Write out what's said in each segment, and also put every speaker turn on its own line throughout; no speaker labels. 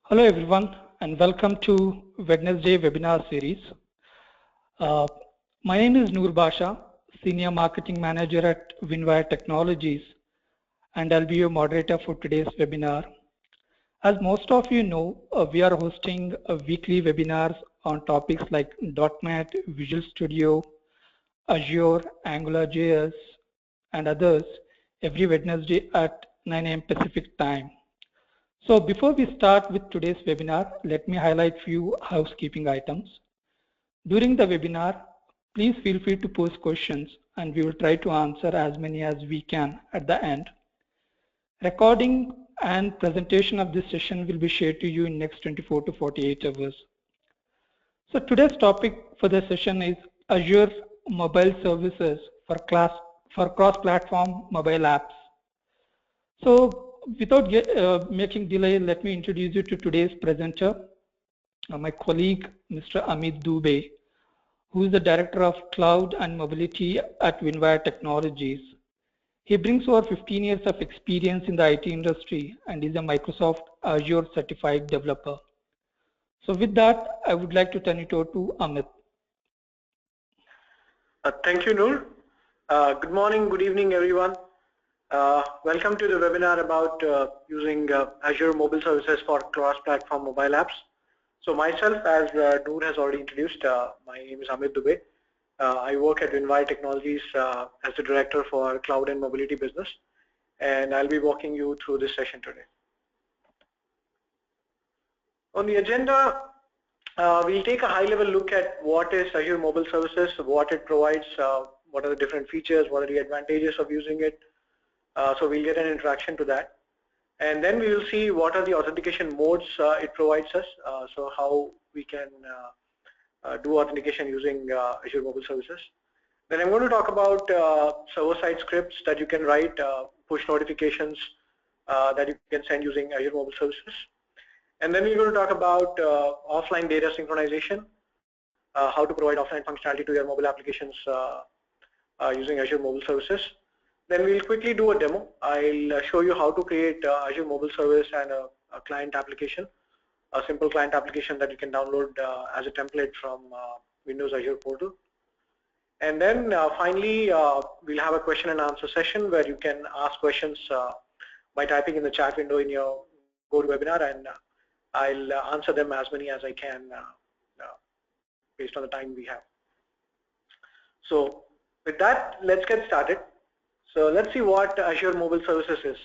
Hello everyone and welcome to Wednesday webinar series. Uh, my name is Noor Basha, Senior Marketing Manager at Winwire Technologies, and I'll be your moderator for today's webinar. As most of you know, we are hosting weekly webinars on topics like .NET, Visual Studio, Azure, AngularJS, and others every Wednesday at 9 a.m. Pacific time. So before we start with today's webinar, let me highlight few housekeeping items. During the webinar, please feel free to post questions and we will try to answer as many as we can at the end. Recording and presentation of this session will be shared to you in next 24 to 48 hours. So today's topic for the session is Azure mobile services for cross-platform mobile apps. So without making delay, let me introduce you to today's presenter, my colleague, Mr. Amit Dubey, who is the Director of Cloud and Mobility at Winwire Technologies. He brings over 15 years of experience in the IT industry and is a Microsoft Azure certified developer. So with that, I would like to turn it over to Amit.
Thank you, Noor. Good morning, good evening, everyone. Welcome to the webinar about using Azure mobile services for cross-platform mobile apps. So myself, as Noor has already introduced, my name is Amit Dubey. I work at Winwire Technologies as the Director for Cloud and Mobility Business, and I'll be walking you through this session today. On the agenda, we'll take a high-level look at what is Azure mobile services, what it provides, what are the different features, what are the advantages of using it. So we'll get an introduction to that. And then we will see what are the authentication modes it provides us, so how we can do authentication using Azure mobile services. Then I'm going to talk about server-side scripts that you can write, push notifications that you can send using Azure mobile services. And then we're going to talk about offline data synchronization, how to provide offline functionality to your mobile applications using Azure mobile services. Then we'll quickly do a demo. I'll show you how to create Azure mobile service and a client application, a simple client application that you can download as a template from Windows Azure portal. And then finally, we'll have a question and answer session where you can ask questions by typing in the chat window in your GoToWebinar, and I'll answer them as many as I can based on the time we have. So with that, let's get started. So let's see what Azure mobile services is.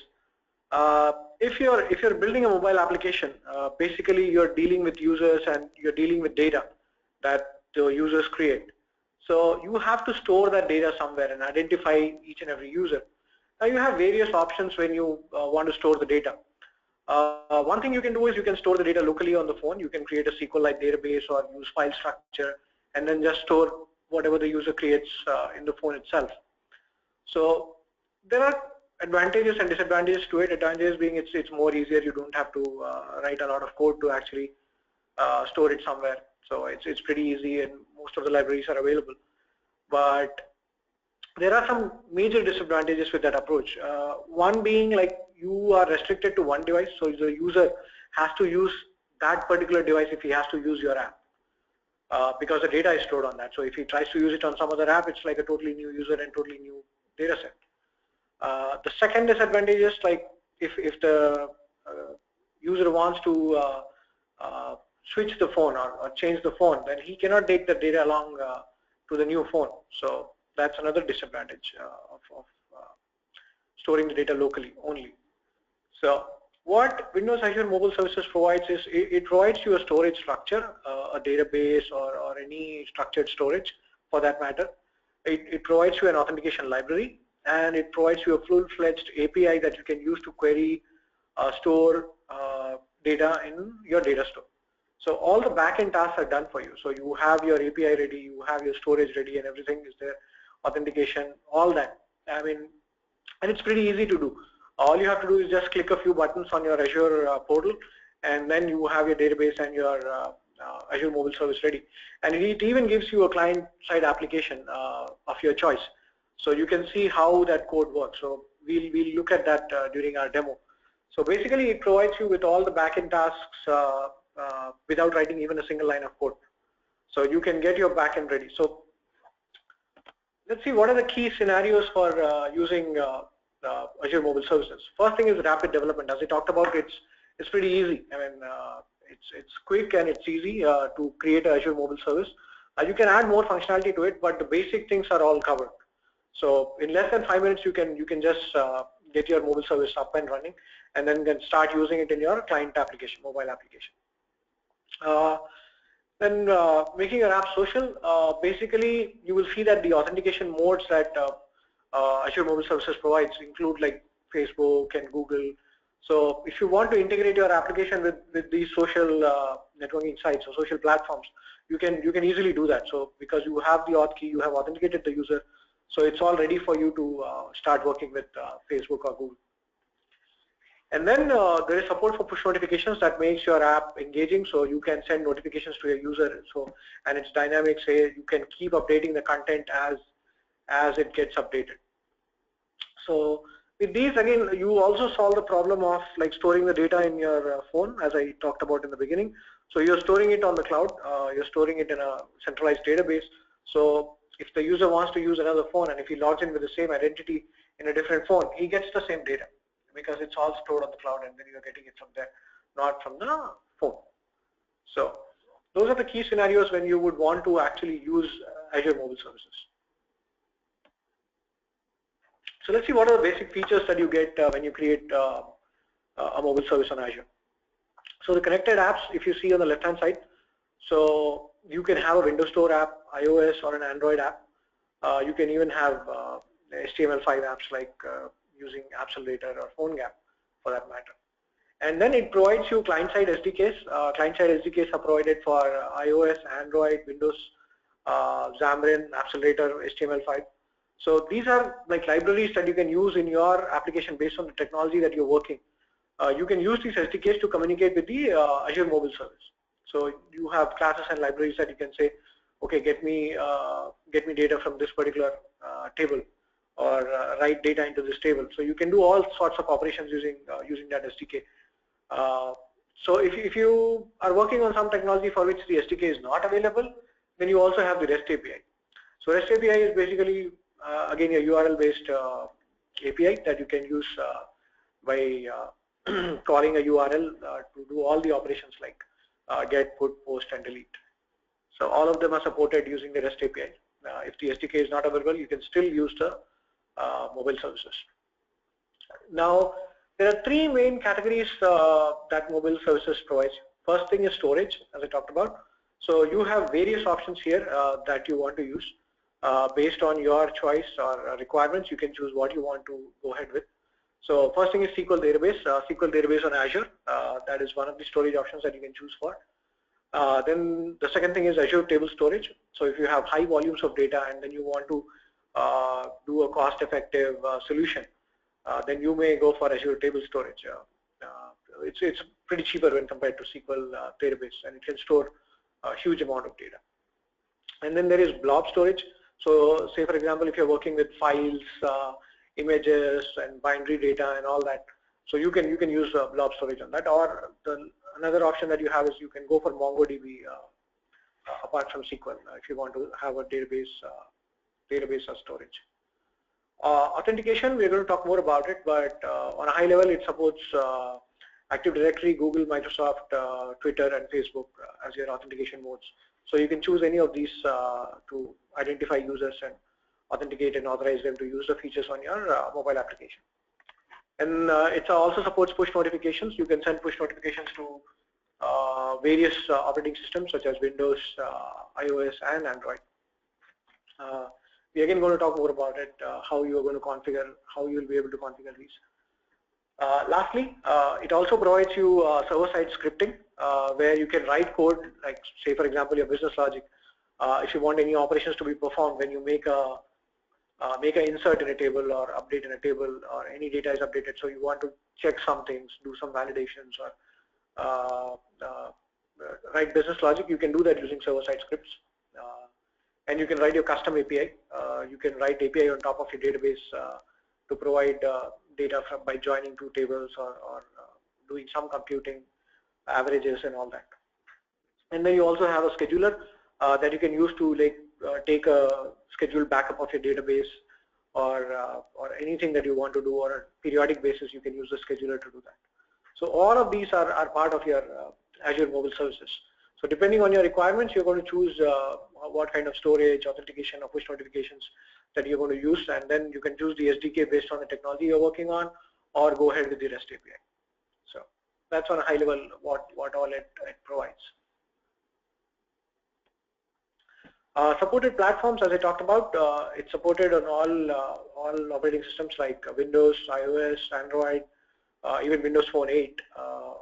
If you're building a mobile application, basically you're dealing with users and you're dealing with data that the users create. So you have to store that data somewhere and identify each and every user. Now you have various options when you want to store the data. One thing you can do is you can store the data locally on the phone. You can create a SQL-like database or use file structure and then just store whatever the user creates in the phone itself. So there are advantages and disadvantages to it. Advantages being it's more easier. You don't have to write a lot of code to actually store it somewhere. So it's pretty easy, and most of the libraries are available. But there are some major disadvantages with that approach. One being like you are restricted to one device, so the user has to use that particular device if he has to use your app, because the data is stored on that. So if he tries to use it on some other app, it's like a totally new user and totally new data set. The second disadvantage is like if the user wants to switch the phone or change the phone, then he cannot take the data along to the new phone. So that's another disadvantage of storing the data locally only. So what Windows Azure Mobile Services provides is it provides you a storage structure, a database or any structured storage for that matter. It provides you an authentication library, and it provides you a full-fledged API that you can use to query, store data in your data store. So all the backend tasks are done for you. So you have your API ready, you have your storage ready, and everything is there, authentication, all that. I mean, and it's pretty easy to do. All you have to do is just click a few buttons on your Azure portal, and then you have your database and your Azure mobile service ready. And it even gives you a client-side application of your choice. So you can see how that code works. So we'll look at that during our demo. So basically, it provides you with all the backend tasks without writing even a single line of code. So you can get your backend ready. So let's see what are the key scenarios for using Azure Mobile Services. First thing is rapid development. As I talked about, it's pretty easy. I mean, it's quick and it's easy to create an Azure Mobile Service. You can add more functionality to it, but the basic things are all covered. So in less than 5 minutes, you can just get your mobile service up and running, and then can start using it in your client application, mobile application. Then making your app social, basically you will see that the authentication modes that Azure Mobile Services provides include like Facebook and Google. So if you want to integrate your application with these social networking sites or social platforms, you can easily do that. So because you have the auth key, you have authenticated the user, so it's all ready for you to start working with Facebook or Google. And then there is support for push notifications that makes your app engaging, so you can send notifications to your user. So, and it's dynamic, say you can keep updating the content as it gets updated. So with these, again, you also solve the problem of like storing the data in your phone, as I talked about in the beginning. So you're storing it on the cloud, you're storing it in a centralized database. So if the user wants to use another phone, and if he logs in with the same identity in a different phone, he gets the same data, because it's all stored on the cloud and then you're getting it from there, not from the phone. So those are the key scenarios when you would want to actually use Azure Mobile Services. So let's see what are the basic features that you get when you create a mobile service on Azure. So the connected apps, if you see on the left hand side, so you can have a Windows Store app, iOS or an Android app. You can even have HTML5 apps like using Accelerator or PhoneGap for that matter. And then it provides you client-side SDKs. Client-side SDKs are provided for iOS, Android, Windows, Xamarin, Accelerator, HTML5. So these are like libraries that you can use in your application based on the technology that you're working. You can use these SDKs to communicate with the Azure Mobile Service. So you have classes and libraries that you can say, okay, get me data from this particular table, or write data into this table. So you can do all sorts of operations using that SDK. So if you are working on some technology for which the SDK is not available, then you also have the REST API. So REST API is basically again a URL-based API that you can use by calling a URL to do all the operations like get, put, post, and delete. So all of them are supported using the REST API. If the SDK is not available, you can still use the mobile services. Now, there are three main categories that mobile services provides. First thing is storage, as I talked about. So you have various options here that you want to use. Based on your choice or requirements, you can choose what you want to go ahead with. So first thing is SQL database. SQL database on Azure. That is one of the storage options that you can choose for. Then the second thing is Azure table storage. So if you have high volumes of data and then you want to do a cost-effective solution, then you may go for Azure table storage. It's pretty cheaper when compared to SQL database, and it can store a huge amount of data. And then there is blob storage. So say for example, if you're working with files, images, and binary data and all that, so you can use blob storage on that. Or another option that you have is you can go for MongoDB apart from SQL if you want to have a database as storage. Authentication, we're going to talk more about it, but on a high level, it supports Active Directory, Google, Microsoft, Twitter, and Facebook as your authentication modes. So you can choose any of these to identify users and authenticate and authorize them to use the features on your mobile application. And it also supports push notifications. You can send push notifications to various operating systems such as Windows, iOS, and Android. We're again going to talk more about it, how you are going to configure, how you will be able to configure these. Lastly, it also provides you server-side scripting where you can write code, like say for example your business logic. If you want any operations to be performed when you make an insert in a table or update in a table, or any data is updated, so you want to check some things, do some validations, or write business logic, you can do that using server-side scripts. And you can write your custom API. You can write API on top of your database to provide data by joining two tables or doing some computing, averages and all that. And then you also have a scheduler that you can use to take a scheduled backup of your database, or anything that you want to do on a periodic basis. You can use the scheduler to do that. So all of these are part of your Azure mobile services. So depending on your requirements, you're going to choose what kind of storage, authentication, or push notifications that you're going to use, and then you can choose the SDK based on the technology you're working on, or go ahead with the REST API. So that's on a high level what all it provides. Supported platforms, as I talked about, it's supported on all operating systems like Windows, iOS, Android, even Windows Phone 8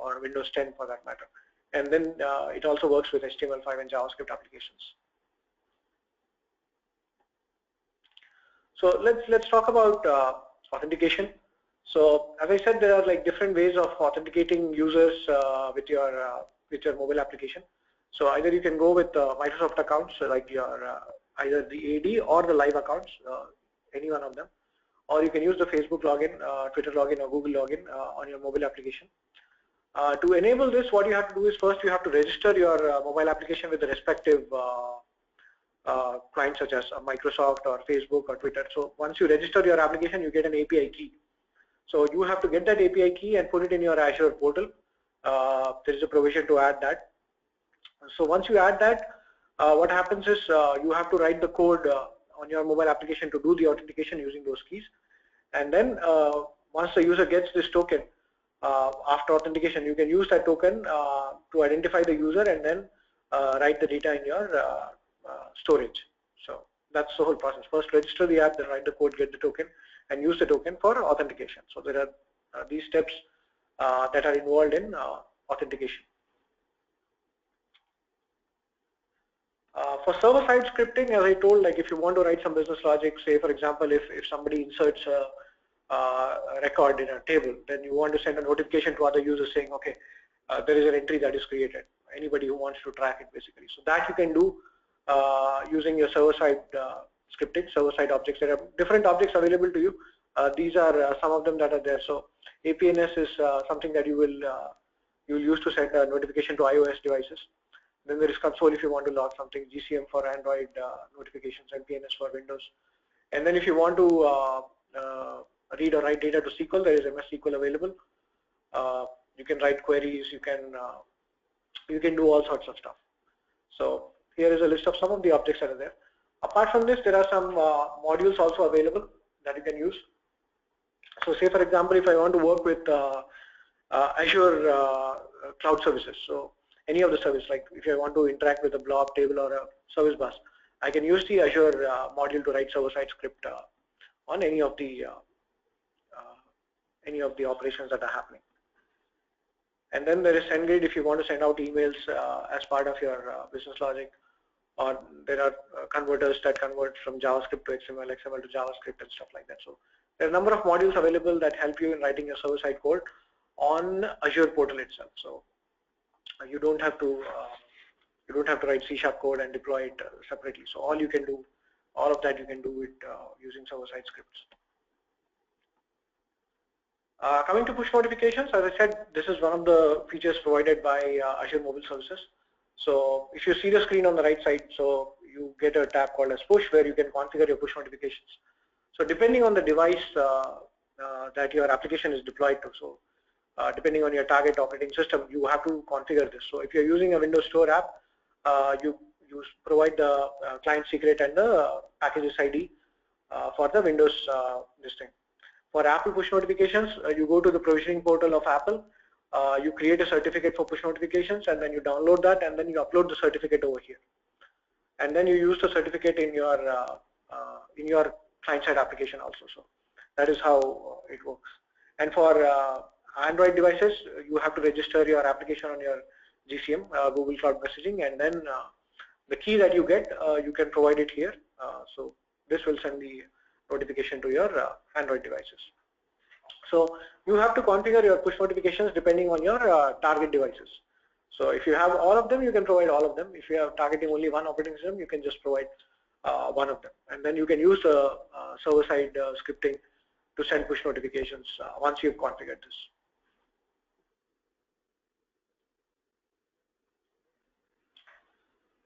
or Windows 10 for that matter. And then it also works with HTML5 and JavaScript applications. So let's talk about authentication. So as I said, there are like different ways of authenticating users with your mobile application. So either you can go with Microsoft accounts, like your either the AD or the live accounts, any one of them, or you can use the Facebook login, Twitter login, or Google login on your mobile application. To enable this, what you have to do is first you have to register your mobile application with the respective clients such as Microsoft or Facebook or Twitter. So once you register your application, you get an API key. So you have to get that API key and put it in your Azure portal. There is a provision to add that. So once you add that, what happens is you have to write the code on your mobile application to do the authentication using those keys. And then once the user gets this token, after authentication, you can use that token to identify the user and then write the data in your storage. So that's the whole process. First register the app, then write the code, get the token, and use the token for authentication. So there are these steps that are involved in authentication. For server-side scripting, as I told, like if you want to write some business logic, say for example, if somebody inserts a record in a table, then you want to send a notification to other users saying, okay, there is an entry that is created. Anybody who wants to track it, basically. So that you can do using your server-side scripting, server-side objects. There are different objects available to you. These are some of them that are there. So APNS is something that you will use to send a notification to iOS devices. Then there is console if you want to log something, GCM for Android notifications, and PNS for Windows. And then if you want to read or write data to SQL, there is MS SQL available. You can write queries, you can do all sorts of stuff. So here is a list of some of the objects that are there. Apart from this, there are some modules also available that you can use. So say for example, if I want to work with Azure cloud services, so any of the service, like if I want to interact with a blob table or a service bus, I can use the Azure module to write server-side script on any of the operations that are happening. And then there is SendGrid if you want to send out emails as part of your business logic, or there are converters that convert from JavaScript to XML, XML to JavaScript and stuff like that. So there are a number of modules available that help you in writing your server-side code on Azure portal itself. So you don't have to write C# code and deploy it separately. So all of that you can do it using server-side scripts. Coming to push notifications, as I said, this is one of the features provided by Azure Mobile Services. So if you see the screen on the right side, so you get a tab called as push where you can configure your push notifications. So depending on the device that your application is deployed to, so depending on your target operating system, you have to configure this. So if you're using a Windows Store app, you provide the client secret and the packages ID for the Windows listing. For Apple push notifications, you go to the provisioning portal of Apple, you create a certificate for push notifications, and then you download that, and then you upload the certificate over here. And then you use the certificate in your client-side application also. So that is how it works. And for Android devices, you have to register your application on your GCM, Google Cloud Messaging, and then the key that you get, you can provide it here. So this will send the notification to your Android devices. So you have to configure your push notifications depending on your target devices. So if you have all of them, you can provide all of them. If you are targeting only one operating system, you can just provide one of them. And then you can use server-side scripting to send push notifications once you've configured this.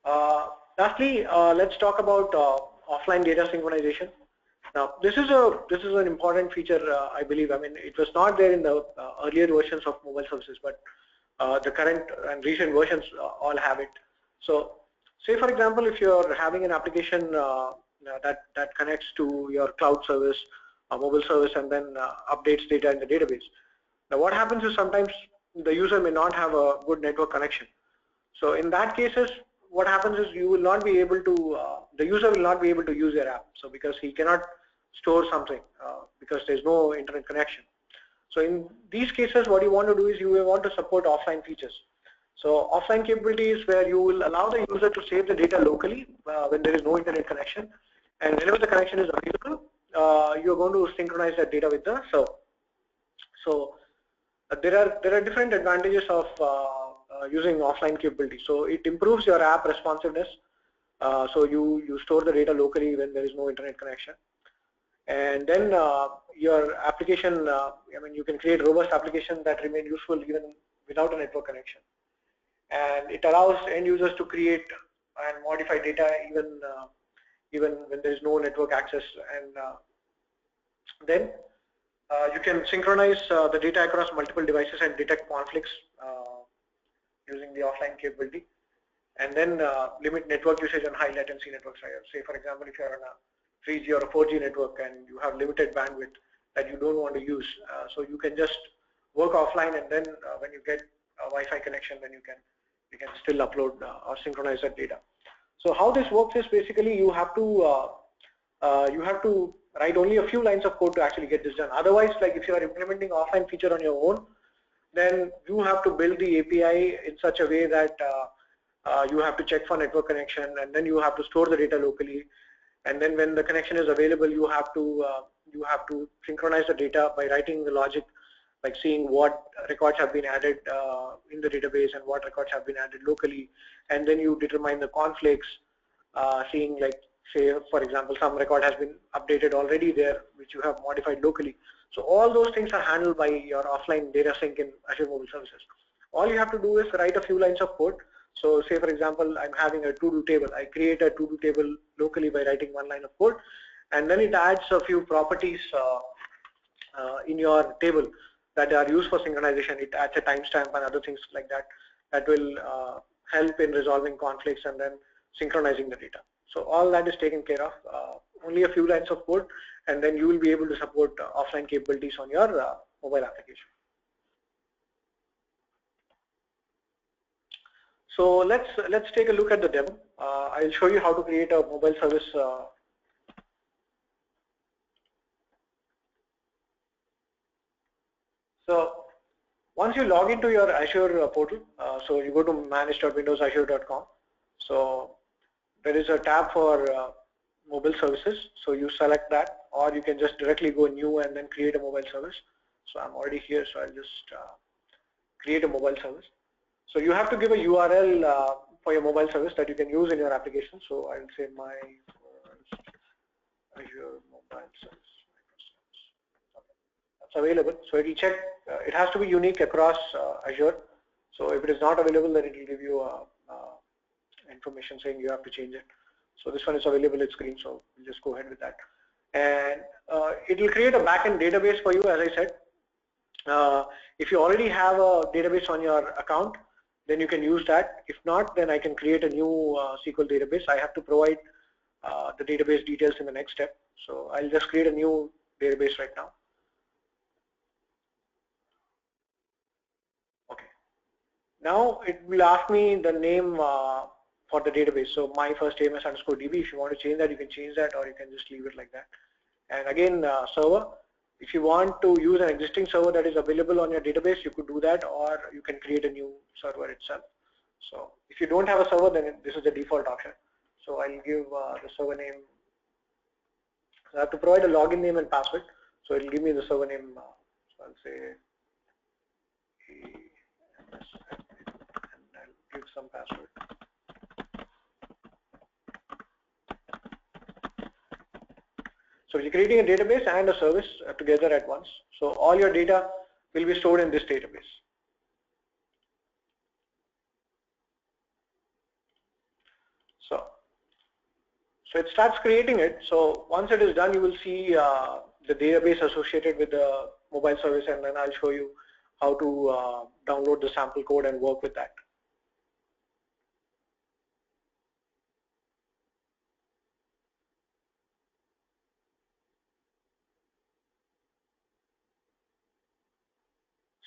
Lastly, let's talk about offline data synchronization. Now, this is an important feature, I believe. I mean, it was not there in the earlier versions of mobile services, but the current and recent versions all have it. So, say for example, if you're having an application that connects to your cloud service, a mobile service, and then updates data in the database. Now, what happens is sometimes the user may not have a good network connection. So in that cases, what happens is you will not be able to, the user will not be able to use your app. So because he cannot store something because there's no internet connection. So in these cases, what you want to do is you will want to support offline features. So offline capability is where you will allow the user to save the data locally when there is no internet connection, and whenever the connection is available, you're going to synchronize that data with the server. So there are different advantages of using offline capability. So it improves your app responsiveness. So you store the data locally when there is no internet connection, and then your application. I mean, you can create robust applications that remain useful even without a network connection, and it allows end users to create and modify data even when there is no network access, and then you can synchronize the data across multiple devices and detect conflicts using the offline capability, and then limit network usage on high latency networks. Say for example, if you're on a 3G or a 4G network and you have limited bandwidth that you don't want to use, so you can just work offline, and then when you get a Wi-Fi connection, then you can still upload or synchronize that data. So how this works is basically you have to write only a few lines of code to actually get this done. Otherwise, like if you are implementing offline feature on your own, then you have to build the API in such a way that you have to check for network connection, and then you have to store the data locally, and then when the connection is available, you have to synchronize the data by writing the logic, like seeing what records have been added in the database and what records have been added locally, and then you determine the conflicts, seeing like, say for example, some record has been updated already there which you have modified locally. So all those things are handled by your offline data sync in Azure Mobile Services. All you have to do is write a few lines of code. So say for example, I'm having a to-do table. I create a to-do table locally by writing one line of code, and then it adds a few properties in your table that are used for synchronization. It adds a timestamp and other things like that that will help in resolving conflicts and then synchronizing the data. So all that is taken care of, only a few lines of code, and then you will be able to support offline capabilities on your mobile application. So let's take a look at the demo. I'll show you how to create a mobile service. So once you log into your Azure portal, so you go to manage.windowsazure.com. So there is a tab for mobile services. So you select that, or you can just directly go new and then create a mobile service. So I'm already here, so I'll just create a mobile service. So you have to give a URL for your mobile service that you can use in your application. So I'll say my first Azure mobile service. That's available. So it will check. It has to be unique across Azure. So if it is not available, then it will give you information saying you have to change it. So this one is available at screen. So we'll just go ahead with that, and it will create a backend database for you. As I said, if you already have a database on your account, then you can use that. If not, then I can create a new SQL database. I have to provide the database details in the next step. So I'll just create a new database right now. Okay. Now it will ask me the name for the database. So my first AMS underscore DB. If you want to change that, you can change that, or you can just leave it like that. And again, server. If you want to use an existing server that is available on your database, you could do that, or you can create a new server itself. So if you don't have a server, then this is the default option. So I'll give the server name. I have to provide a login name and password. So it'll give me the server name. So I'll say AMS, and I'll give some password. So you're creating a database and a service together at once. So all your data will be stored in this database. So it starts creating it. So once it is done, you will see the database associated with the mobile service, and then I'll show you how to download the sample code and work with that.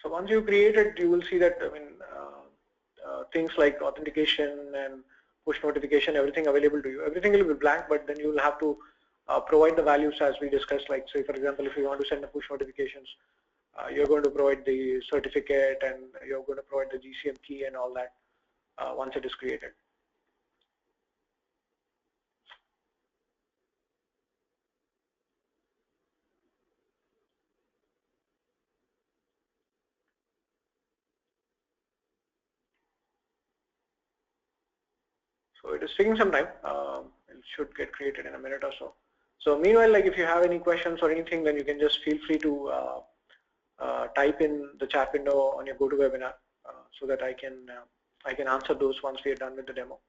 So once you create it, you will see that things like authentication and push notification, everything available to you. Everything will be blank, but then you will have to provide the values as we discussed. Like, say for example, if you want to send a push notifications, you're going to provide the certificate and you're going to provide the GCM key and all that once it is created. So it is taking some time. It should get created in a minute or so. So meanwhile, like if you have any questions or anything, then you can just feel free to type in the chat window on your GoToWebinar so that I can answer those once we are done with the demo.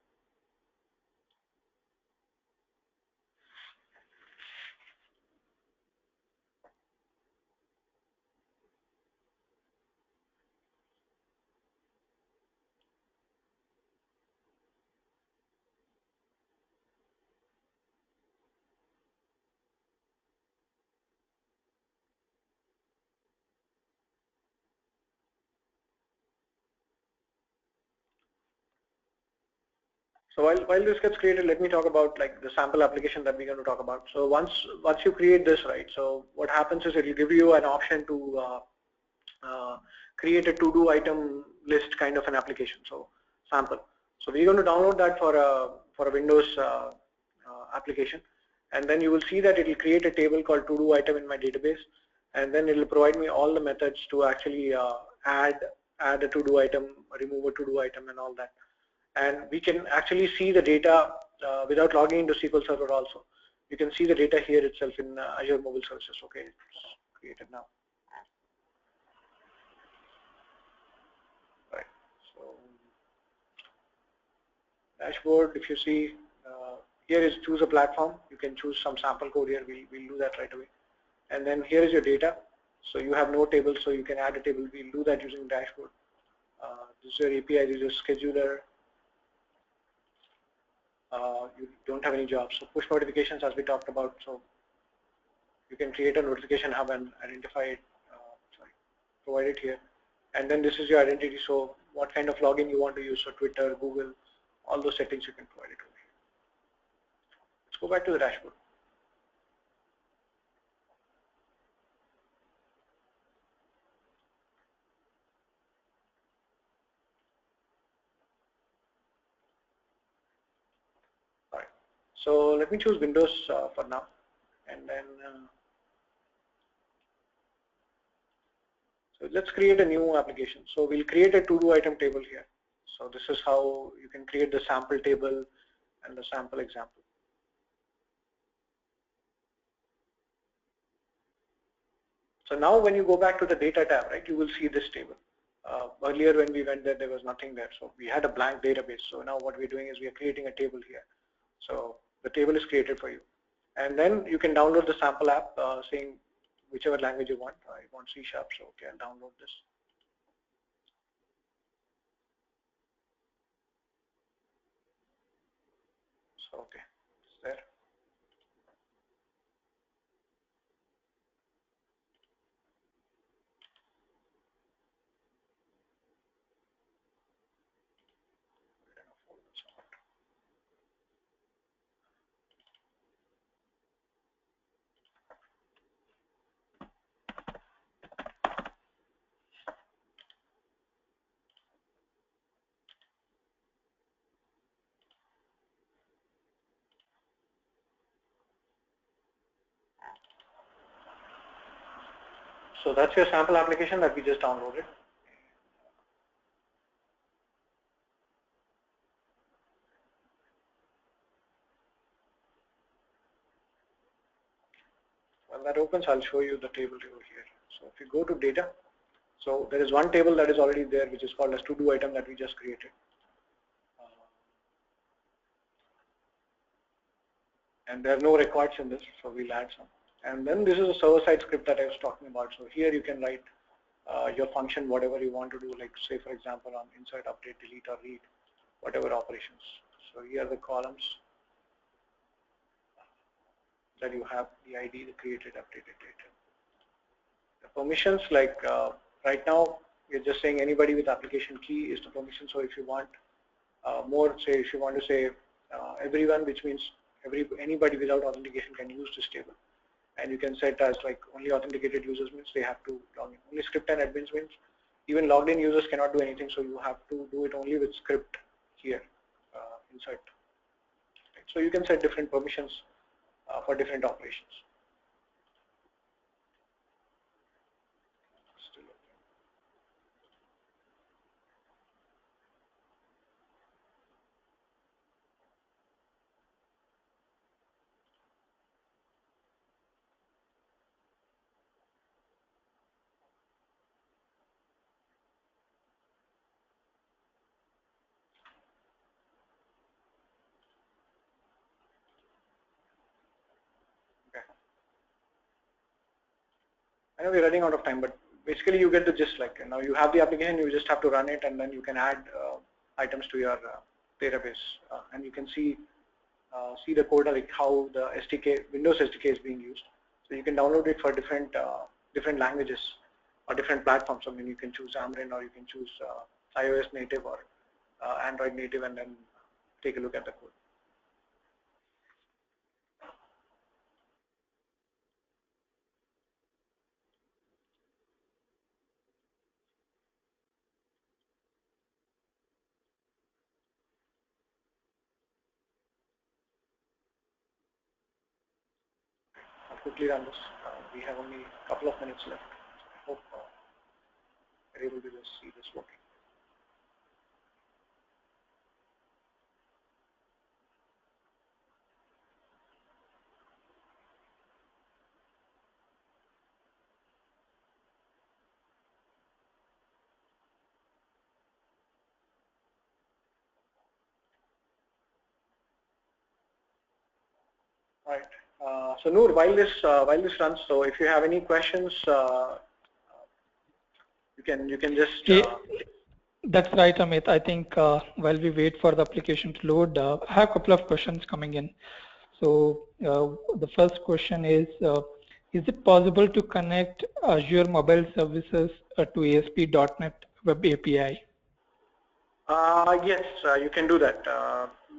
So while this gets created, let me talk about like the sample application that we're going to talk about. So once you create this, right? So what happens is it will give you an option to create a to-do item list kind of an application. So sample. So we're going to download that for a Windows application, and then you will see that it will create a table called to-do item in my database, and then it will provide me all the methods to actually add a to-do item, remove a to-do item, and all that. And we can actually see the data without logging into SQL Server also. You can see the data here itself in Azure Mobile Services. Okay, it's created now. Right. So dashboard, if you see here is choose a platform. You can choose some sample code here. We'll do that right away. And then here is your data. So you have no table, so you can add a table. We'll do that using dashboard. This is your API. This is your scheduler. You don't have any jobs. So push notifications, as we talked about. So you can create a notification hub and identify it. Provide it here. And then this is your identity. So what kind of login you want to use? So Twitter, Google, all those settings you can provide it over here. Let's go back to the dashboard. All right. So let me choose Windows for now, and then so let's create a new application. So we'll create a to-do item table here. So this is how you can create the sample table and the sample example. So now when you go back to the data tab, right, you will see this table. Earlier when we went there was nothing there. So we had a blank database. So now what we're doing is we are creating a table here. So the table is created for you. And then you can download the sample app saying whichever language you want. I want C#, so okay, I'll download this. So okay, it's there. So that's your sample application that we just downloaded. When that opens, I'll show you the table over here. So if you go to data, so there is one table that is already there, which is called as to-do item that we just created. and there are no records in this, so we'll add some. And then this is a server-side script that I was talking about. So here you can write your function, whatever you want to do, like say for example on insert, update, delete, or read, whatever operations. So here are the columns that you have: the ID, the created, updated, deleted. The permissions, like right now we're just saying anybody with application key is the permission. So if you want more, say if you want to say everyone, which means anybody without authentication can use this table. And you can set as like only authenticated users means they have to log in. Only script and admins means even logged in users cannot do anything, so you have to do it only with script here, insert. Right. So you can set different permissions for different operations. Still okay. Okay. I know we're running out of time, but basically you get the gist. Like now you have the application, you just have to run it, and then you can add items to your database, and you can see the code, like how the SDK, Windows SDK is being used. So you can download it for different languages or different platforms. I mean, you can choose Xamarin, or you can choose iOS native or Android native, and then take a look at the code. I'll quickly run this. We have only a couple of minutes left. I hope you're able to just see this working. All right. So Noor, while this runs, so if you have any questions, you can just.
That's right, Amit. I think while we wait for the application to load, I have a couple of questions coming in. So the first question is it possible to connect Azure mobile services to ASP.NET Web API?
Yes, you can do that.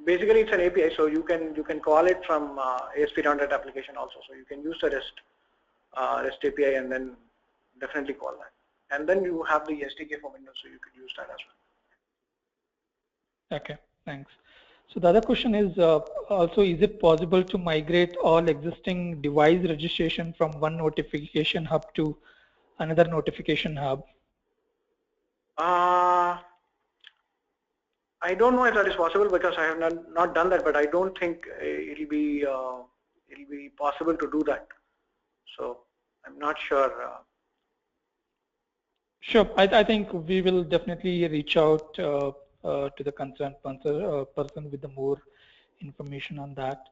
Basically, it's an API, so you can call it from ASP.NET application also. So you can use the REST API and then definitely call that. And then you have the SDK for Windows, so you could use that as well.
Okay, thanks. So the other question is also, is it possible to migrate all existing device registration from one notification hub to another notification hub?
I don't know if that is possible because I have not done that, but I don't think it'll be possible to do that. So I'm not sure.
Sure, I think we will definitely reach out to the concerned person with the more information on that.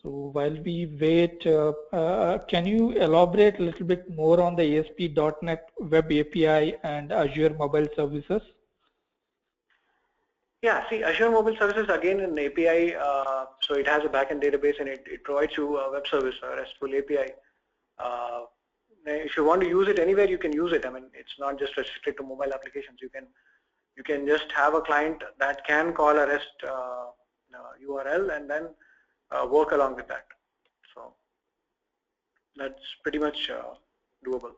So while we wait, can you elaborate a little bit more on the ASP.NET Web API and Azure Mobile Services?
Yeah, see, Azure Mobile Services again an API, so it has a backend database and it provides you a web service, a RESTful API. If you want to use it anywhere, you can use it. I mean, it's not just restricted to mobile applications. You can just have a client that can call a REST URL and then work along with that. So that's pretty much doable.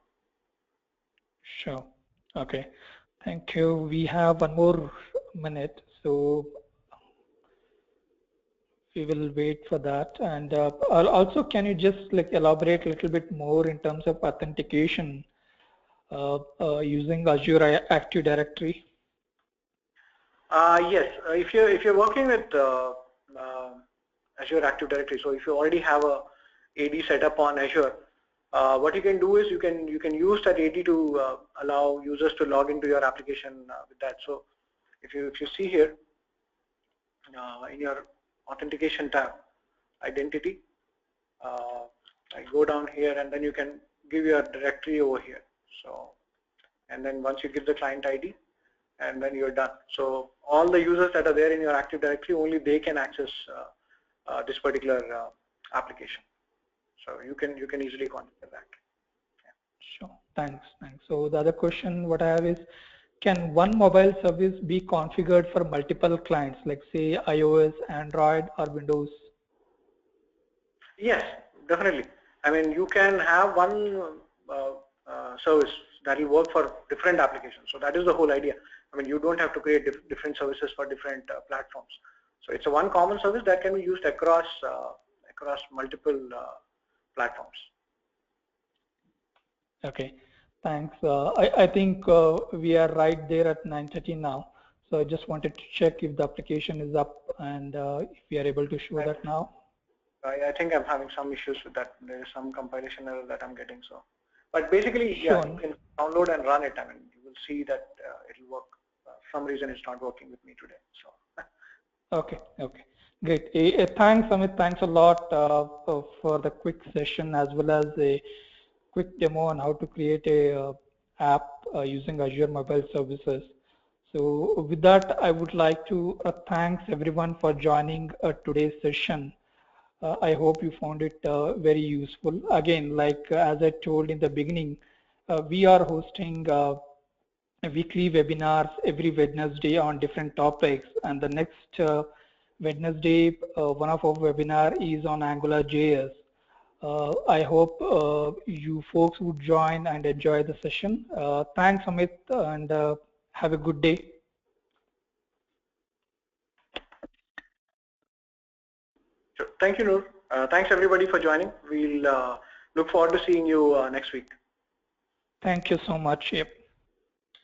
Sure. Okay. Thank you. We have one more minute, so we will wait for that. And also, can you just like elaborate a little bit more in terms of authentication using Azure Active Directory?
Yes, if you're working with Azure Active Directory, so if you already have a AD set up on Azure, what you can do is you can use that AD to allow users to log into your application with that. So if you see here in your authentication tab, identity, I go down here, and then you can give your directory over here. So, and then once you give the client ID, and then you're done. So all the users that are there in your Active Directory, only they can access this particular application. So you can easily configure that.
Sure. Thanks. So the other question what I have is, can one mobile service be configured for multiple clients, like say iOS, Android, or Windows?
Yes, definitely. I mean, you can have one service that will work for different applications. So that is the whole idea. I mean, you don't have to create different services for different platforms. So it's a one common service that can be used across multiple platforms.
Okay, thanks. I think we are right there at 9:30 now. So I just wanted to check if the application is up and if we are able to show that now.
I think I'm having some issues with that. There is some compilation error that I'm getting. So, but basically,
Sure.
yeah, you can download and run it. I mean, you will see that it'll work. For some reason, it's not working with me today. So.
Okay. Great. Thanks, Amit. Thanks a lot for the quick session as well as a quick demo on how to create a app using Azure Mobile Services. So with that, I would like to thanks everyone for joining today's session. I hope you found it very useful. Again, like as I told in the beginning, we are hosting weekly webinars every Wednesday on different topics, and the next Wednesday, one of our webinar is on AngularJS. I hope you folks would join and enjoy the session. Thanks, Amit, and have a good day.
Sure. Thank you, Noor. Thanks everybody for joining. We'll look forward to seeing you next week.
Thank you so much. Yep.